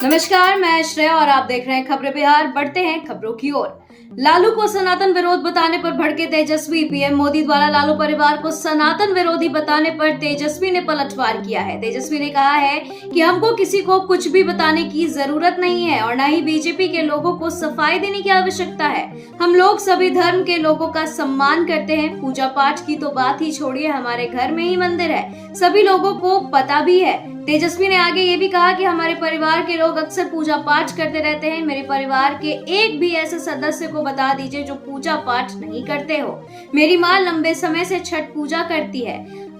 नमस्कार, मैं श्रेया और आप देख रहे हैं खबरें बिहार। बढ़ते हैं खबरों की ओर। लालू को सनातन विरोध बताने पर भड़के तेजस्वी। पीएम मोदी द्वारा लालू परिवार को सनातन विरोधी बताने पर तेजस्वी ने पलटवार किया है। तेजस्वी ने कहा है कि हमको किसी को कुछ भी बताने की जरूरत नहीं है और न ही बीजेपी के लोगों को सफाई देने की आवश्यकता है। हम लोग सभी धर्म के लोगों का सम्मान करते हैं। पूजा पाठ की तो बात ही छोड़िए, हमारे घर में ही मंदिर है, सभी लोगों को पता भी है। तेजस्वी ने आगे ये भी कहा कि हमारे परिवार के लोग अक्सर पूजा पाठ करते रहते हैं। मेरे परिवार के एक भी ऐसे सदस्य को बता दीजिए जो पूजा पाठ नहीं करते हो। मेरी माँ लंबे समय से छठ पूजा करती है।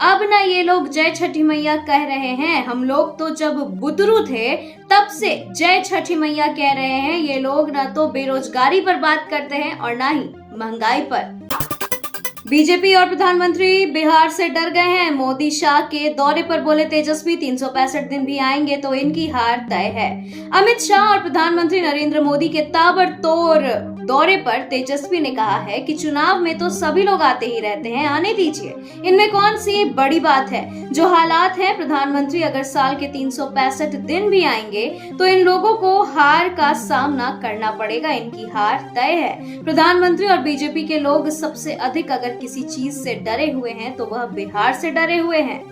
अब ना ये लोग जय छठी मैया कह रहे हैं, हम लोग तो जब बुतरू थे तब से जय छठी मैया कह रहे हैं। ये लोग ना तो बेरोजगारी पर बात करते हैं और ना ही महंगाई पर। बीजेपी और प्रधानमंत्री बिहार से डर गए हैं। मोदी शाह के दौरे पर बोले तेजस्वी, 365 दिन भी आएंगे तो इनकी हार तय है। अमित शाह और प्रधानमंत्री नरेंद्र मोदी के ताबड़तोड़ दौरे पर तेजस्वी ने कहा है कि चुनाव में तो सभी लोग आते ही रहते हैं, आने दीजिए, इनमें कौन सी बड़ी बात है। जो हालात है, प्रधानमंत्री अगर साल के 365 दिन भी आएंगे तो इन लोगों को हार का सामना करना पड़ेगा, इनकी हार तय है। प्रधानमंत्री और बीजेपी के लोग सबसे अधिक अगर किसी चीज से डरे हुए हैं तो वह बिहार से डरे हुए हैं।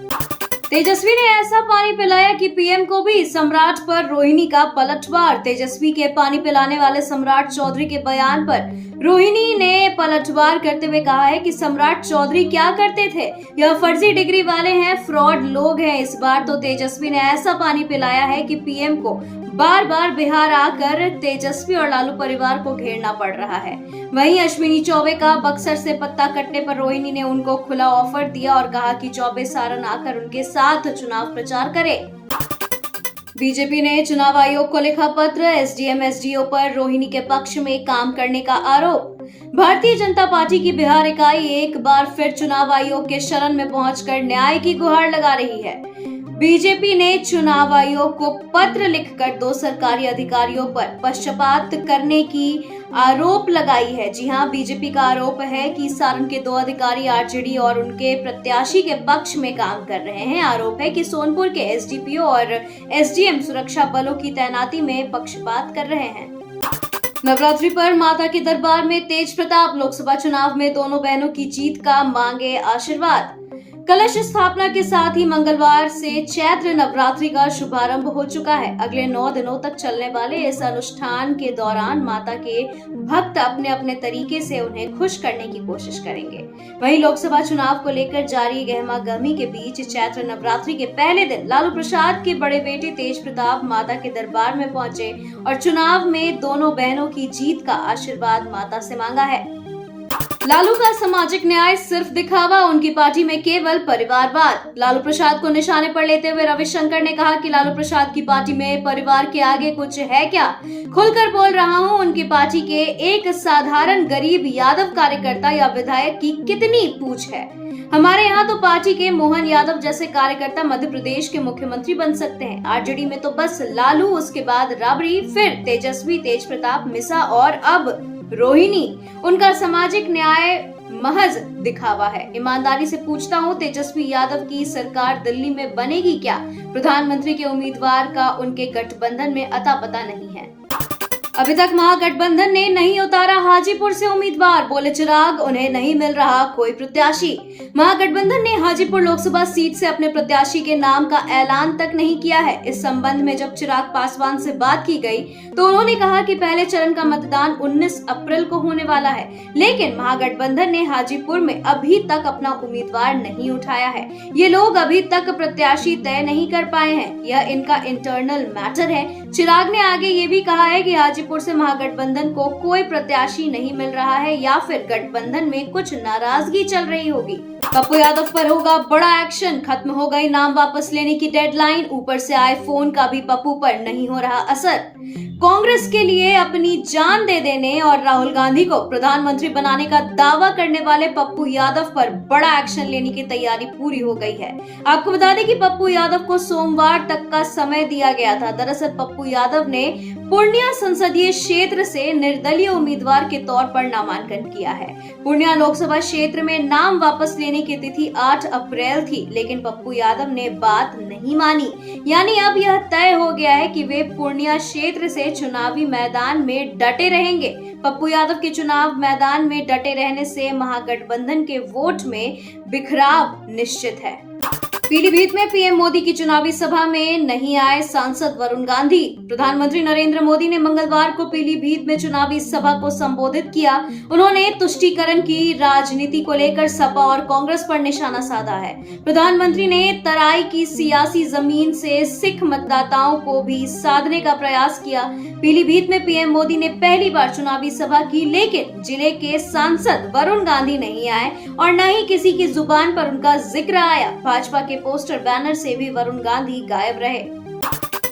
तेजस्वी ने ऐसा पानी पिलाया कि पीएम को भी। सम्राट पर रोहिणी का पलटवार। तेजस्वी के पानी पिलाने वाले सम्राट चौधरी के बयान पर रोहिणी ने पलटवार करते हुए कहा है कि सम्राट चौधरी क्या करते थे, यह फर्जी डिग्री वाले हैं, फ्रॉड लोग हैं। इस बार तो तेजस्वी ने ऐसा पानी पिलाया है कि पीएम को बार बार बिहार आकर तेजस्वी और लालू परिवार को घेरना पड़ रहा है। वहीं अश्विनी चौबे का बक्सर से पत्ता कटने पर रोहिणी ने उनको खुला ऑफर दिया और कहा कि चौबे सारण आकर उनके साथ चुनाव प्रचार करे। बीजेपी ने चुनाव आयोग को लिखा पत्र। एसडीएम एसडीओ पर रोहिणी के पक्ष में काम करने का आरोप। भारतीय जनता पार्टी की बिहार इकाई एक बार फिर चुनाव आयोग के शरण में पहुंचकर न्याय की गुहार लगा रही है। बीजेपी ने चुनाव आयोग को पत्र लिखकर 2 सरकारी अधिकारियों पर पक्षपात करने की आरोप लगाई है। जी हां, बीजेपी का आरोप है कि सारण के 2 अधिकारी आरजेडी और उनके प्रत्याशी के पक्ष में काम कर रहे हैं। आरोप है कि सोनपुर के एसडीपीओ और एसडीएम सुरक्षा बलों की तैनाती में पक्षपात कर रहे हैं। नवरात्रि पर माता के दरबार में तेज प्रताप। लोकसभा चुनाव में दोनों बहनों की जीत का मांगे आशीर्वाद। कलश स्थापना के साथ ही मंगलवार से चैत्र नवरात्रि का शुभारंभ हो चुका है। अगले 9 दिनों तक चलने वाले इस अनुष्ठान के दौरान माता के भक्त अपने अपने तरीके से उन्हें खुश करने की कोशिश करेंगे। वहीं लोकसभा चुनाव को लेकर जारी गहमागहमी के बीच चैत्र नवरात्रि के पहले दिन लालू प्रसाद के बड़े बेटे तेज प्रताप माता के दरबार में पहुंचे और चुनाव में दोनों बहनों की जीत का आशीर्वाद माता से मांगा है। लालू का सामाजिक न्याय सिर्फ दिखावा, उनकी पार्टी में केवल परिवारवाद। लालू प्रसाद को निशाने पर लेते हुए रविशंकर ने कहा कि लालू प्रसाद की पार्टी में परिवार के आगे कुछ है क्या। खुलकर बोल रहा हूं, उनकी पार्टी के एक साधारण गरीब यादव कार्यकर्ता या विधायक की कितनी पूछ है। हमारे यहाँ तो पार्टी के मोहन यादव जैसे कार्यकर्ता मध्य प्रदेश के मुख्यमंत्री बन सकते हैं। आरजेडी में तो बस लालू, उसके बाद राबड़ी, फिर तेजस्वी, तेज प्रताप, मिसा और अब रोहिणी। उनका सामाजिक न्याय महज दिखावा है। ईमानदारी से पूछता हूँ, तेजस्वी यादव की सरकार दिल्ली में बनेगी क्या? प्रधानमंत्री के उम्मीदवार का उनके गठबंधन में अता पता नहीं है। अभी तक महागठबंधन ने नहीं उतारा हाजीपुर से उम्मीदवार। बोले चिराग, उन्हें नहीं मिल रहा कोई प्रत्याशी। महागठबंधन ने हाजीपुर लोकसभा सीट से अपने प्रत्याशी के नाम का ऐलान तक नहीं किया है। इस संबंध में जब चिराग पासवान से बात की गई तो उन्होंने कहा कि पहले चरण का मतदान 19 अप्रैल को होने वाला है, लेकिन महागठबंधन ने हाजीपुर में अभी तक अपना उम्मीदवार नहीं उठाया है। ये लोग अभी तक प्रत्याशी तय नहीं कर पाए हैं, यह इनका इंटरनल मैटर है। चिराग ने आगे ये भी कहा है कि हाजीपुर से महागठबंधन को कोई प्रत्याशी नहीं मिल रहा है या फिर गठबंधन में कुछ नाराजगी चल रही होगी। पप्पू यादव पर होगा बड़ा एक्शन। खत्म हो गई नाम वापस लेने की डेडलाइन। ऊपर से आए फोन का भी पप्पू पर नहीं हो रहा असर। कांग्रेस के लिए अपनी जान दे देने और राहुल गांधी को प्रधानमंत्री बनाने का दावा करने वाले पप्पू यादव पर बड़ा एक्शन लेने की तैयारी पूरी हो गई है। आपको बता दें कि पप्पू यादव को सोमवार तक का समय दिया गया था। दरअसल पप्पू यादव ने पूर्णिया संसदीय क्षेत्र से निर्दलीय उम्मीदवार के तौर पर नामांकन किया है। पूर्णिया लोकसभा क्षेत्र में नाम वापस लेने बोलने की तिथि 8 अप्रैल थी, लेकिन पप्पू यादव ने बात नहीं मानी। यानी अब यह तय हो गया है कि वे पूर्णिया क्षेत्र से चुनावी मैदान में डटे रहेंगे। पप्पू यादव के चुनाव मैदान में डटे रहने से महागठबंधन के वोट में बिखराव निश्चित है। पीलीभीत में पीएम मोदी की चुनावी सभा में नहीं आए सांसद वरुण गांधी। प्रधानमंत्री नरेंद्र मोदी ने मंगलवार को पीलीभीत में चुनावी सभा को संबोधित किया। उन्होंने तुष्टीकरण की राजनीति को लेकर सपा और कांग्रेस पर निशाना साधा है। प्रधानमंत्री ने तराई की सियासी जमीन से सिख मतदाताओं को भी साधने का प्रयास किया। पीलीभीत में पीएम मोदी ने पहली बार चुनावी सभा की, लेकिन जिले के सांसद वरुण गांधी नहीं आए और न ही किसी की जुबान पर उनका जिक्र आया। भाजपा के पोस्टर बैनर से भी वरुण गांधी गायब रहे।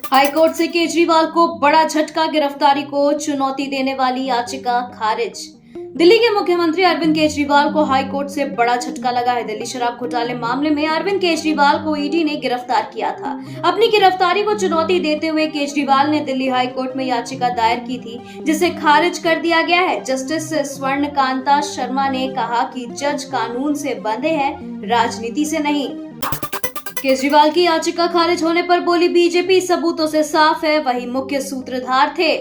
हाईकोर्ट से केजरीवाल को बड़ा झटका, गिरफ्तारी को चुनौती देने वाली याचिका खारिज। दिल्ली के मुख्यमंत्री अरविंद केजरीवाल को हाईकोर्ट से बड़ा झटका लगा है। दिल्ली शराब घोटाले मामले में अरविंद केजरीवाल को ईडी ने गिरफ्तार किया था। अपनी गिरफ्तारी को चुनौती देते हुए केजरीवाल ने दिल्ली हाईकोर्ट में याचिका दायर की थी, जिसे खारिज कर दिया गया है। जस्टिस स्वर्णकांता शर्मा ने कहा कि जज कानून से बंधे हैं, राजनीति से नहीं। केजरीवाल की याचिका खारिज होने पर बोली बीजेपी, सबूतों से साफ है वही मुख्य सूत्रधार थे।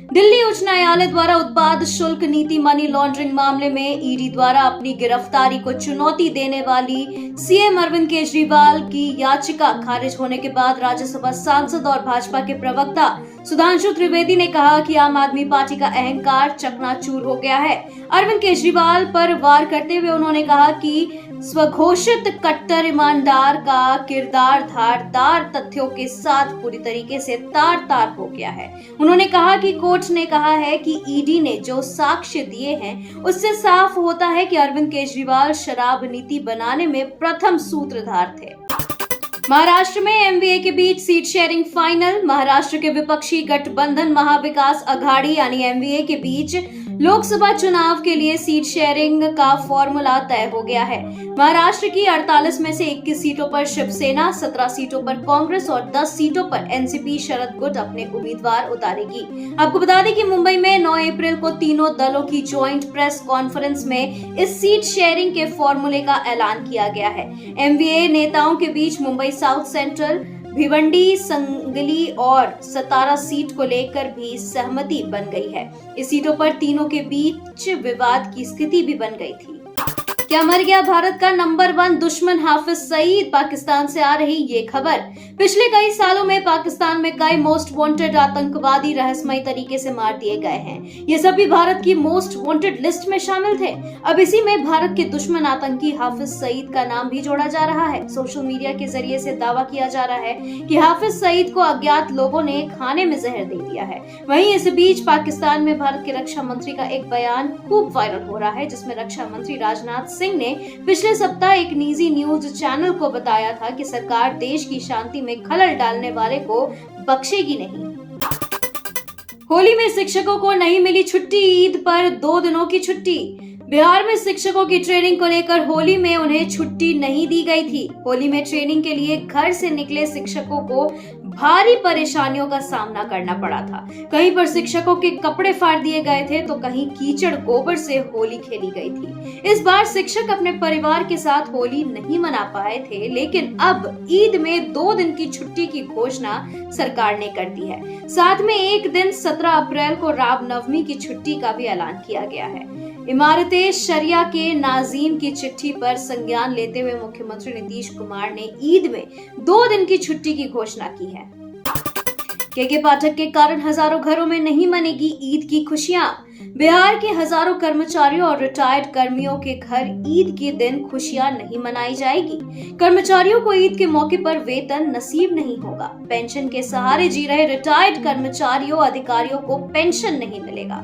दिल्ली उच्च न्यायालय द्वारा उत्पाद शुल्क नीति मनी लॉन्ड्रिंग मामले में ईडी द्वारा अपनी गिरफ्तारी को चुनौती देने वाली सीएम अरविंद केजरीवाल की याचिका खारिज होने के बाद राज्यसभा सांसद और भाजपा के प्रवक्ता सुधांशु त्रिवेदी ने कहा कि आम आदमी पार्टी का अहंकार चकनाचूर हो गया है। अरविंद केजरीवाल पर वार करते हुए उन्होंने कहा कि स्वघोषित कट्टर ईमानदार का किरदार धारदार तथ्यों के साथ पूरी तरीके से तार तार हो गया है। उन्होंने कहा कि कोर्ट ने कहा है कि ईडी ने जो साक्ष्य दिए हैं उससे साफ होता है कि अरविंद केजरीवाल शराब नीति बनाने में प्रथम सूत्रधार थे। महाराष्ट्र में एमवीए के बीच सीट शेयरिंग फाइनल। महाराष्ट्र के विपक्षी गठबंधन महाविकास अघाड़ी यानी एमवीए के बीच लोकसभा चुनाव के लिए सीट शेयरिंग का फॉर्मूला तय हो गया है। महाराष्ट्र की 48 में से 21 सीटों पर शिवसेना, 17 सीटों पर कांग्रेस और 10 सीटों पर एनसीपी शरद गुट अपने उम्मीदवार उतारेगी। आपको बता दें कि मुंबई में 9 अप्रैल को तीनों दलों की ज्वाइंट प्रेस कॉन्फ्रेंस में इस सीट शेयरिंग के फॉर्मूले का ऐलान किया गया है। एमवीए नेताओं के बीच मुंबई साउथ सेंट्रल, भिवंडी, संगली और सतारा सीट को लेकर भी सहमति बन गई है। इस सीटों पर तीनों के बीच विवाद की स्थिति भी बन गई थी। क्या मर गया भारत का नंबर 1 दुश्मन हाफिज सईद? पाकिस्तान से आ रही ये खबर। पिछले कई सालों में पाकिस्तान में कई मोस्ट वांटेड आतंकवादी रहस्यमयी तरीके से मार दिए गए हैं। ये सभी भारत की मोस्ट वांटेड लिस्ट में शामिल थे। अब इसी में भारत के दुश्मन आतंकी हाफिज सईद का नाम भी जोड़ा जा रहा है। सोशल मीडिया के जरिए से दावा किया जा रहा है कि हाफिज सईद को अज्ञात लोगों ने खाने में जहर दे दिया है। वहीं इस बीच पाकिस्तान में भारत के रक्षा मंत्री का एक बयान खूब वायरल हो रहा है, जिसमें रक्षा मंत्री राजनाथ सिंह ने पिछले सप्ताह एक निजी न्यूज चैनल को बताया था कि सरकार देश की शांति में खलल डालने वाले को बख्शेगी नहीं। होली में शिक्षकों को नहीं मिली छुट्टी, ईद पर 2 दिनों की छुट्टी। बिहार में शिक्षकों की ट्रेनिंग को लेकर होली में उन्हें छुट्टी नहीं दी गई थी। होली में ट्रेनिंग के लिए घर से निकले शिक्षकों को भारी परेशानियों का सामना करना पड़ा था। कहीं पर शिक्षकों के कपड़े फाड़ दिए गए थे तो कहीं कीचड़ गोबर से होली खेली गई थी। इस बार शिक्षक अपने परिवार के साथ होली नहीं मना पाए थे, लेकिन अब ईद में 2 दिन की छुट्टी की घोषणा सरकार ने कर दी है। साथ में एक दिन 17 अप्रैल को रामनवमी की छुट्टी का भी ऐलान किया गया है। इमारते शरिया के नाज़ीम की चिट्ठी पर संज्ञान लेते हुए मुख्यमंत्री नीतीश कुमार ने ईद में 2 दिन की छुट्टी की घोषणा की है। के पाठक के कारण हजारों घरों में नहीं मनेगी ईद की खुशियां। बिहार के हजारों कर्मचारियों और रिटायर्ड कर्मियों के घर ईद के दिन खुशियां नहीं मनाई जाएगी। कर्मचारियों को ईद के मौके पर वेतन नसीब नहीं होगा। पेंशन के सहारे जी रहे रिटायर्ड कर्मचारियों अधिकारियों को पेंशन नहीं मिलेगा।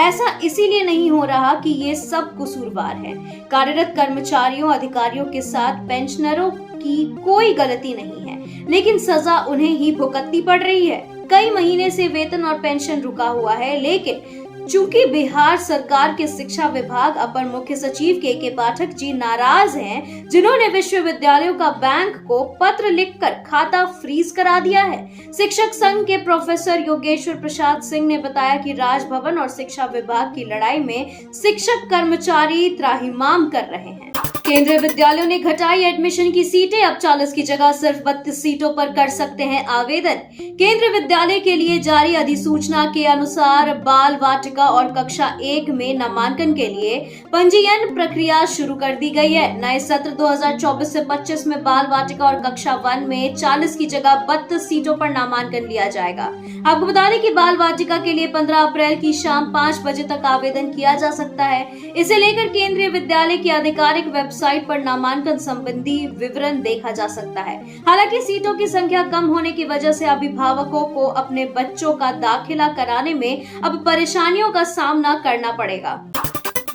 ऐसा इसीलिए नहीं हो रहा कि ये सब कसूरवार है। कार्यरत कर्मचारियों अधिकारियों के साथ पेंशनरों की कोई गलती नहीं है, लेकिन सजा उन्हें ही भुगतनी पड़ रही है। कई महीने से वेतन और पेंशन रुका हुआ है, लेकिन चूंकि बिहार सरकार के शिक्षा विभाग अपर मुख्य सचिव के पाठक जी नाराज हैं, जिन्होंने विश्वविद्यालयों का बैंक को पत्र लिखकर खाता फ्रीज करा दिया है। शिक्षक संघ के प्रोफेसर योगेश्वर प्रसाद सिंह ने बताया कि राजभवन और शिक्षा विभाग की लड़ाई में शिक्षक कर्मचारी त्राहिमाम कर रहे हैं। केंद्रीय विद्यालयों ने घटाई एडमिशन की सीटें, अब 40 की जगह सिर्फ 32 सीटों पर कर सकते हैं आवेदन। केंद्रीय विद्यालय के लिए जारी अधिसूचना के अनुसार बाल वाटिका और कक्षा 1 में नामांकन के लिए पंजीयन प्रक्रिया शुरू कर दी गई है। नए सत्र 2024 से 25 में बाल वाटिका और कक्षा 1 में 40 की जगह 32 सीटों पर नामांकन लिया जाएगा। आपको बता दें कि बाल वाटिका के लिए 15 अप्रैल की शाम 5 बजे तक आवेदन किया जा सकता है। इसे लेकर केंद्रीय विद्यालय की आधिकारिक वेबसाइट पर नामांकन संबंधी विवरण देखा जा सकता है। हालांकि सीटों की संख्या कम होने की वजह से अभिभावकों को अपने बच्चों का दाखिला कराने में अब परेशानियों का सामना करना पड़ेगा।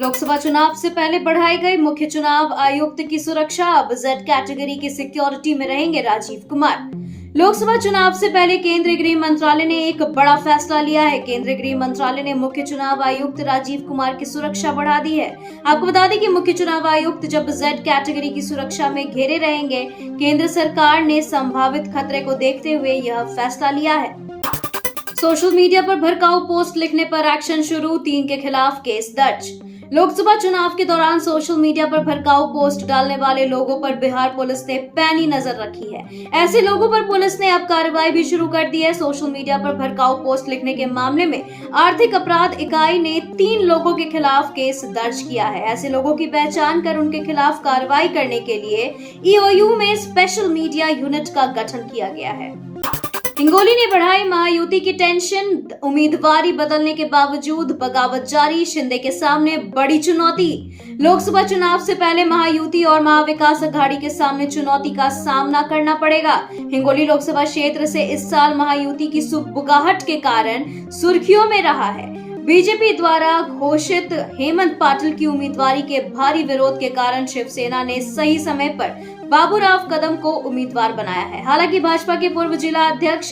लोकसभा चुनाव से पहले बढ़ाई गई मुख्य चुनाव आयुक्त की सुरक्षा, अब जेड कैटेगरी की सिक्योरिटी में रहेंगे राजीव कुमार। लोकसभा चुनाव से पहले केंद्रीय गृह मंत्रालय ने एक बड़ा फैसला लिया है। केंद्रीय गृह मंत्रालय ने मुख्य चुनाव आयुक्त राजीव कुमार की सुरक्षा बढ़ा दी है। आपको बता दें कि मुख्य चुनाव आयुक्त जब जेड कैटेगरी की सुरक्षा में घेरे रहेंगे। केंद्र सरकार ने संभावित खतरे को देखते हुए यह फैसला लिया है। सोशल मीडिया पर भड़काऊ पोस्ट लिखने पर एक्शन शुरू, 3 के खिलाफ केस दर्ज। लोकसभा चुनाव के दौरान सोशल मीडिया पर भड़काऊ पोस्ट डालने वाले लोगों पर बिहार पुलिस ने पैनी नजर रखी है। ऐसे लोगों पर पुलिस ने अब कार्रवाई भी शुरू कर दी है। सोशल मीडिया पर भड़काऊ पोस्ट लिखने के मामले में आर्थिक अपराध इकाई ने 3 लोगों के खिलाफ केस दर्ज किया है। ऐसे लोगों की पहचान कर उनके खिलाफ कार्रवाई करने के लिए ईओयू में स्पेशल मीडिया यूनिट का गठन किया गया है। हिंगोली ने बढ़ाई महायुति की टेंशन, उम्मीदवारी बदलने के बावजूद बगावत जारी, शिंदे के सामने बड़ी चुनौती। लोकसभा चुनाव से पहले महायुति और महाविकास अघाड़ी के सामने चुनौती का सामना करना पड़ेगा। हिंगोली लोकसभा क्षेत्र से इस साल महायुति की सुगबुगाहट के कारण सुर्खियों में रहा है। बीजेपी द्वारा घोषित हेमंत पाटिल की उम्मीदवारी के भारी विरोध के कारण शिवसेना ने सही समय पर बाबूराव कदम को उम्मीदवार बनाया है। हालांकि भाजपा के पूर्व जिला अध्यक्ष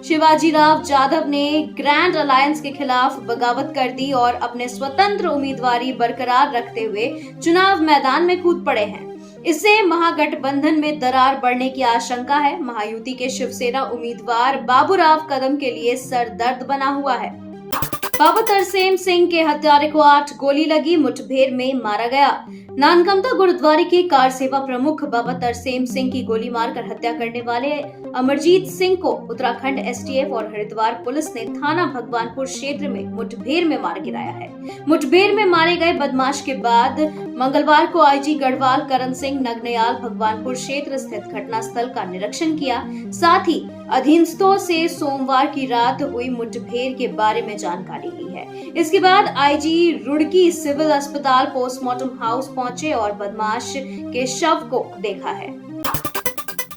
शिवाजीराव जाधव ने ग्रैंड अलायंस के खिलाफ बगावत कर दी और अपने स्वतंत्र उम्मीदवारी बरकरार रखते हुए चुनाव मैदान में कूद पड़े हैं। इससे महागठबंधन में दरार बढ़ने की आशंका है। महायुति के शिवसेना उम्मीदवार बाबूराव कदम के लिए सरदर्द बना हुआ है। बाबा तरसेम सिंह के हत्यारे को 8 गोली लगी, मुठभेड़ में मारा गया। नानकमता गुरुद्वारे के कार सेवा प्रमुख बाबा तरसेम सिंह की गोली मारकर हत्या करने वाले अमरजीत सिंह को उत्तराखंड एसटीएफ और हरिद्वार पुलिस ने थाना भगवानपुर क्षेत्र में मुठभेड़ में मार गिराया है। मुठभेड़ में मारे गए बदमाश के बाद मंगलवार को आईजी गढ़वाल करण सिंह नगनयाल भगवानपुर क्षेत्र स्थित घटना स्थल का निरीक्षण किया। साथ ही अधीनस्थों से सोमवार की रात हुई मुठभेड़ के बारे में जानकारी ली है। इसके बाद आईजी रुड़की सिविल अस्पताल पोस्टमार्टम हाउस पहुंचे और बदमाश के शव को देखा है।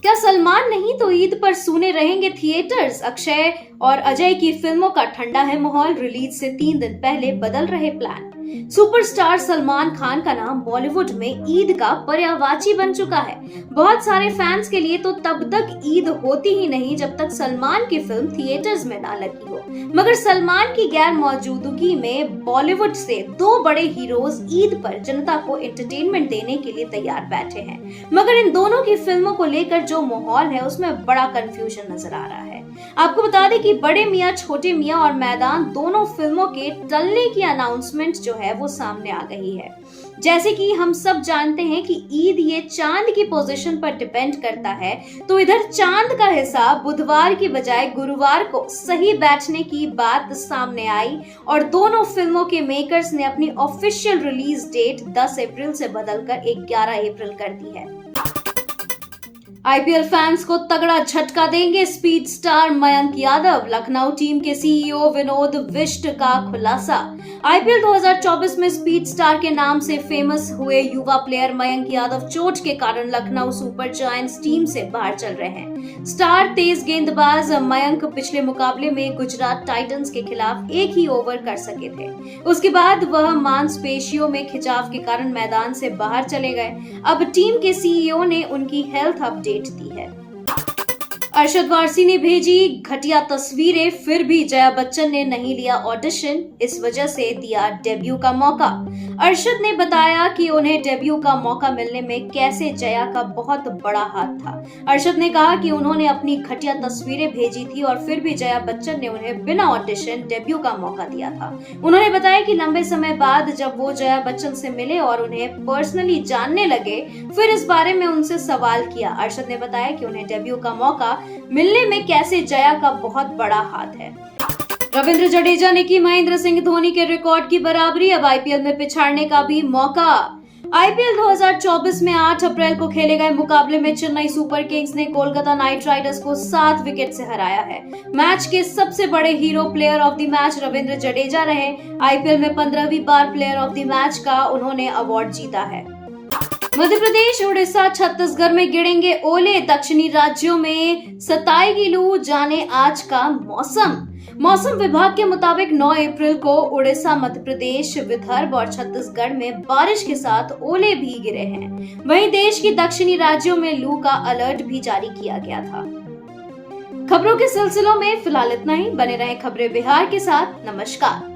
क्या सलमान नहीं तो ईद पर सूने रहेंगे थिएटर्स? अक्षय और अजय की फिल्मों का ठंडा है माहौल, रिलीज से 3 दिन पहले बदल रहे प्लान। सुपरस्टार सलमान खान का नाम बॉलीवुड में ईद का पर्यायवाची बन चुका है। बहुत सारे फैंस के लिए तो तब तक ईद होती ही नहीं जब तक सलमान की फिल्म थिएटर्स में ना लगी हो। मगर सलमान की गैर मौजूदगी में बॉलीवुड से 2 बड़े हीरोज ईद पर जनता को एंटरटेनमेंट देने के लिए तैयार बैठे हैं। मगर इन दोनों की फिल्मों को लेकर जो माहौल है उसमें बड़ा कंफ्यूजन नजर आ रहा है। आपको बता दें कि बड़े मियाँ छोटे मियाँ और मैदान दोनों फिल्मों के टलने की अनाउंसमेंट जो है वो सामने आ गई है। जैसे कि हम सब जानते हैं कि ईद ये चांद की पोजीशन पर डिपेंड करता है, तो इधर चांद का हिसाब बुधवार की बजाय गुरुवार को सही बैठने की बात सामने आई और दोनों फिल्मों के मेकर्स ने अपनी ऑफिशियल रिलीज डेट 10 अप्रैल से बदलकर 11 अप्रैल कर दी है। आईपीएल फैंस को तगड़ा झटका देंगे speed star Mayank Yadav, Lucknow team के सीईओ विनोद विष्ट का खुलासा। आईपीएल 2024 में स्पीड स्टार के नाम से फेमस हुए युवा प्लेयर मयंक यादव चोट के कारण लखनऊ सुपर जायंट्स टीम से बाहर चल रहे हैं। स्टार तेज गेंदबाज मयंक पिछले मुकाबले में गुजरात टाइटंस के खिलाफ 1 ही ओवर कर सके थे। उसके बाद वह मांसपेशियों में खिंचाव के कारण मैदान से बाहर चले गए। अब टीम के सीईओ ने उनकी हेल्थ अपडेट दी है। अरशद वारसी ने भेजी घटिया तस्वीरें, फिर भी जया बच्चन ने नहीं लिया ऑडिशन, इस वजह से दिया डेब्यू का मौका। अरशद ने बताया कि उन्हें डेब्यू का मौका मिलने में कैसे जया का बहुत बड़ा हाथ था। अरशद ने कहा कि उन्होंने अपनी घटिया तस्वीरें भेजी थी और फिर भी जया बच्चन ने उन्हें बिना ऑडिशन डेब्यू का मौका दिया था। उन्होंने बताया कि लंबे समय बाद जब वो जया बच्चन से मिले और उन्हें पर्सनली जानने लगे, फिर इस बारे में उनसे सवाल किया। अरशद ने बताया कि उन्हें डेब्यू का मौका मिलने में कैसे जया का बहुत बड़ा हाथ है। रविंद्र जडेजा ने की महेंद्र सिंह धोनी के रिकॉर्ड की बराबरी, अब आईपीएल में पिछाड़ने का भी मौका। आईपीएल 2024 में 8 अप्रैल को खेले गए मुकाबले में चेन्नई सुपर किंग्स ने कोलकाता नाइट राइडर्स को 7 विकेट से हराया है। मैच के सबसे बड़े hero player of the match Ravindra Jadeja रहे। आईपीएल में 15वीं बार प्लेयर ऑफ द मैच का उन्होंने अवार्ड जीता है। मध्य प्रदेश, उड़ीसा, छत्तीसगढ़ में गिरेंगे ओले, दक्षिणी राज्यों में सताएगी लू, जाने आज का मौसम। मौसम विभाग के मुताबिक 9 अप्रैल को उड़ीसा, मध्य प्रदेश, विदर्भ और छत्तीसगढ़ में बारिश के साथ ओले भी गिरे हैं। वहीं देश की दक्षिणी राज्यों में लू का अलर्ट भी जारी किया गया था। खबरों के सिलसिलों में फिलहाल इतना ही। बने रहें खबरें बिहार के साथ। नमस्कार।